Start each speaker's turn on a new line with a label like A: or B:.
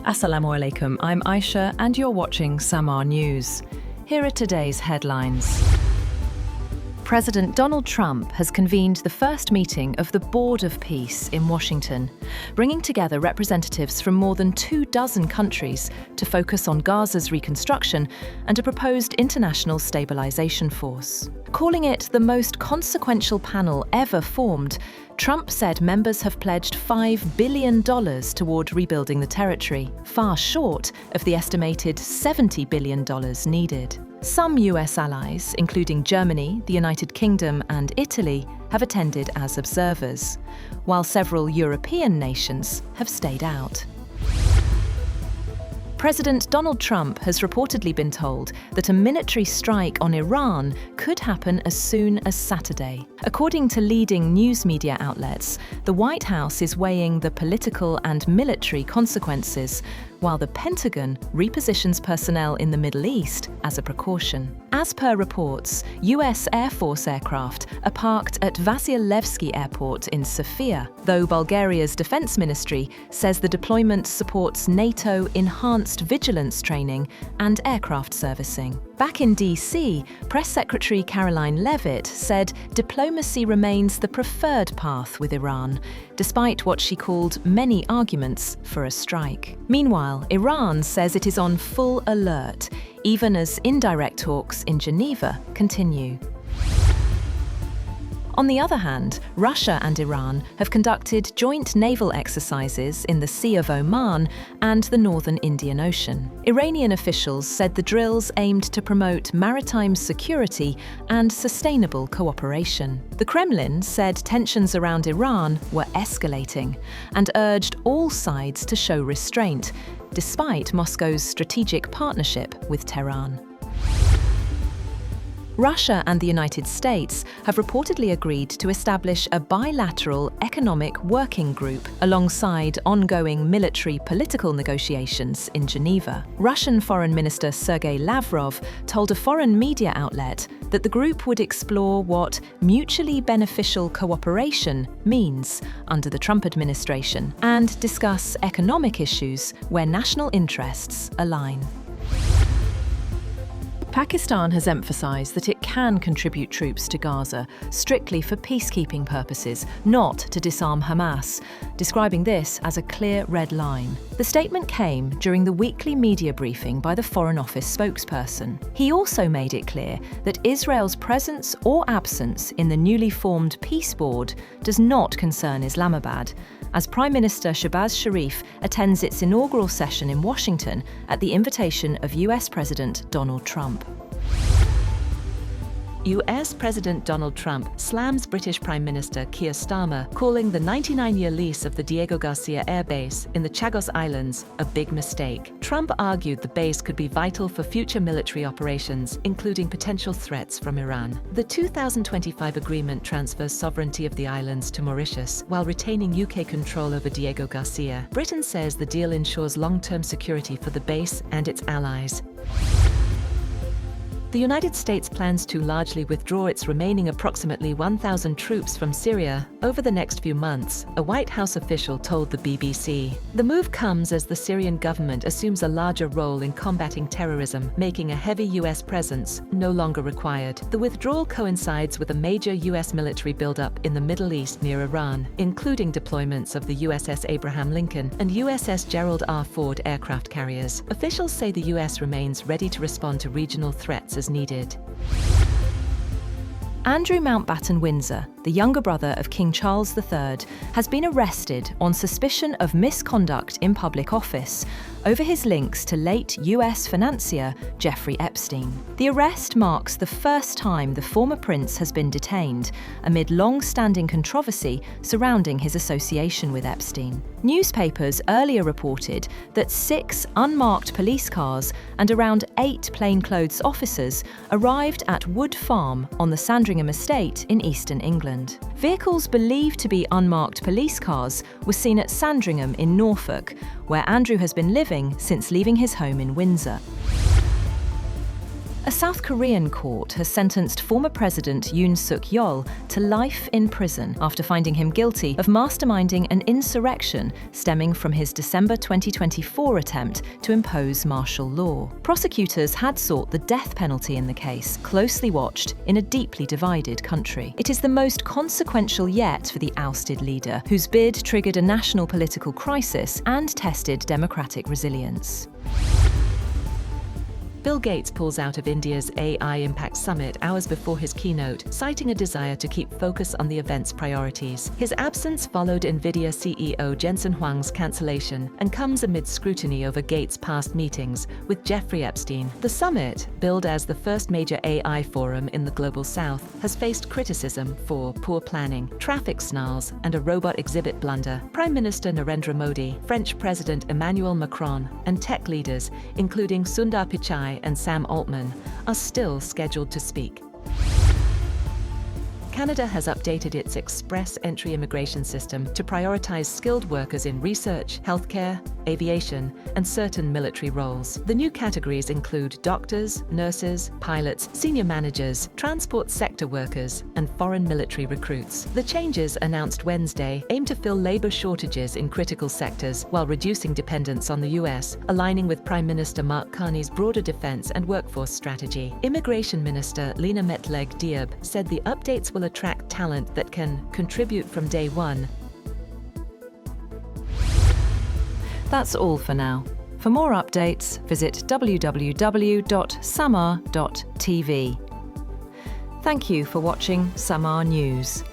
A: Assalamu alaikum, I'm Aisha and you're watching Samaa News. Here are today's headlines. President Donald Trump has convened the first meeting of the Board of Peace in Washington, bringing together representatives from more than 24 countries to focus on Gaza's reconstruction and a proposed international stabilization force. Calling it the most consequential panel ever formed, Trump said members have pledged $5 billion toward rebuilding the territory, far short of the estimated $70 billion needed. Some US allies, including Germany, the United Kingdom and Italy, have attended as observers, while several European nations have stayed out. President Donald Trump has reportedly been told that a military strike on Iran could happen as soon as Saturday. According to leading news media outlets, the White House is weighing the political and military consequences, while the Pentagon repositions personnel in the Middle East as a precaution. As per reports, US Air Force aircraft are parked at Vasilevsky Airport in Sofia, though Bulgaria's defense ministry says the deployment supports NATO enhanced vigilance training and aircraft servicing. Back in DC, Press Secretary Caroline Leavitt said diplomacy remains the preferred path with Iran, despite what she called many arguments for a strike. Meanwhile, Iran says it is on full alert, even as indirect talks in Geneva continue. On the other hand, Russia and Iran have conducted joint naval exercises in the Sea of Oman and the northern Indian Ocean. Iranian officials said the drills aimed to promote maritime security and sustainable cooperation. The Kremlin said tensions around Iran were escalating and urged all sides to show restraint, despite Moscow's strategic partnership with Tehran. Russia and the United States have reportedly agreed to establish a bilateral economic working group alongside ongoing military-political negotiations in Geneva. Russian Foreign Minister Sergei Lavrov told a foreign media outlet that the group would explore what mutually beneficial cooperation means under the Trump administration and discuss economic issues where national interests align. Pakistan has emphasised that it can contribute troops to Gaza strictly for peacekeeping purposes, not to disarm Hamas, describing this as a clear red line. The statement came during the weekly media briefing by the Foreign Office spokesperson. He also made it clear that Israel's presence or absence in the newly formed Peace Board does not concern Islamabad, as Prime Minister Shahbaz Sharif attends its inaugural session in Washington at the invitation of US President Donald Trump. US President Donald Trump slams British Prime Minister Keir Starmer, calling the 99-year lease of the Diego Garcia Air Base in the Chagos Islands a big mistake. Trump argued the base could be vital for future military operations, including potential threats from Iran. The 2025 agreement transfers sovereignty of the islands to Mauritius while retaining UK control over Diego Garcia. Britain says the deal ensures long-term security for the base and its allies. The United States plans to largely withdraw its remaining approximately 1,000 troops from Syria over the next few months, a White House official told the BBC. The move comes as the Syrian government assumes a larger role in combating terrorism, making a heavy US presence no longer required. The withdrawal coincides with a major US military buildup in the Middle East near Iran, including deployments of the USS Abraham Lincoln and USS Gerald R. Ford aircraft carriers. Officials say the US remains ready to respond to regional threats as needed. Andrew Mountbatten Windsor, the younger brother of King Charles III, has been arrested on suspicion of misconduct in public office over his links to late US financier Jeffrey Epstein. The arrest marks the first time the former prince has been detained amid long-standing controversy surrounding his association with Epstein. Newspapers earlier reported that 6 unmarked police cars and around 8 plainclothes officers arrived at Wood Farm on the Sandringham estate in eastern England. Vehicles believed to be unmarked police cars were seen at Sandringham in Norfolk, where Andrew has been living since leaving his home in Windsor. A South Korean court has sentenced former President Yoon Suk-yeol to life in prison after finding him guilty of masterminding an insurrection stemming from his December 2024 attempt to impose martial law. Prosecutors had sought the death penalty in the case, closely watched in a deeply divided country. It is the most consequential yet for the ousted leader, whose bid triggered a national political crisis and tested democratic resilience. Bill Gates pulls out of India's AI Impact Summit hours before his keynote, citing a desire to keep focus on the event's priorities. His absence followed NVIDIA CEO Jensen Huang's cancellation and comes amid scrutiny over Gates' past meetings with Jeffrey Epstein. The summit, billed as the first major AI forum in the Global South, has faced criticism for poor planning, traffic snarls, and a robot exhibit blunder. Prime Minister Narendra Modi, French President Emmanuel Macron, and tech leaders, including Sundar Pichai and Sam Altman, are still scheduled to speak. Canada has updated its express entry immigration system to prioritize skilled workers in research, healthcare, aviation, and certain military roles. The new categories include doctors, nurses, pilots, senior managers, transport sector workers, and foreign military recruits. The changes, announced Wednesday, aim to fill labor shortages in critical sectors while reducing dependence on the US, aligning with Prime Minister Mark Carney's broader defense and workforce strategy. Immigration Minister Lena Metleg-Diab said the updates will attract talent that can contribute from day one. That's all for now. For more updates, visit www.samaa.tv. Thank you for watching Samaa News.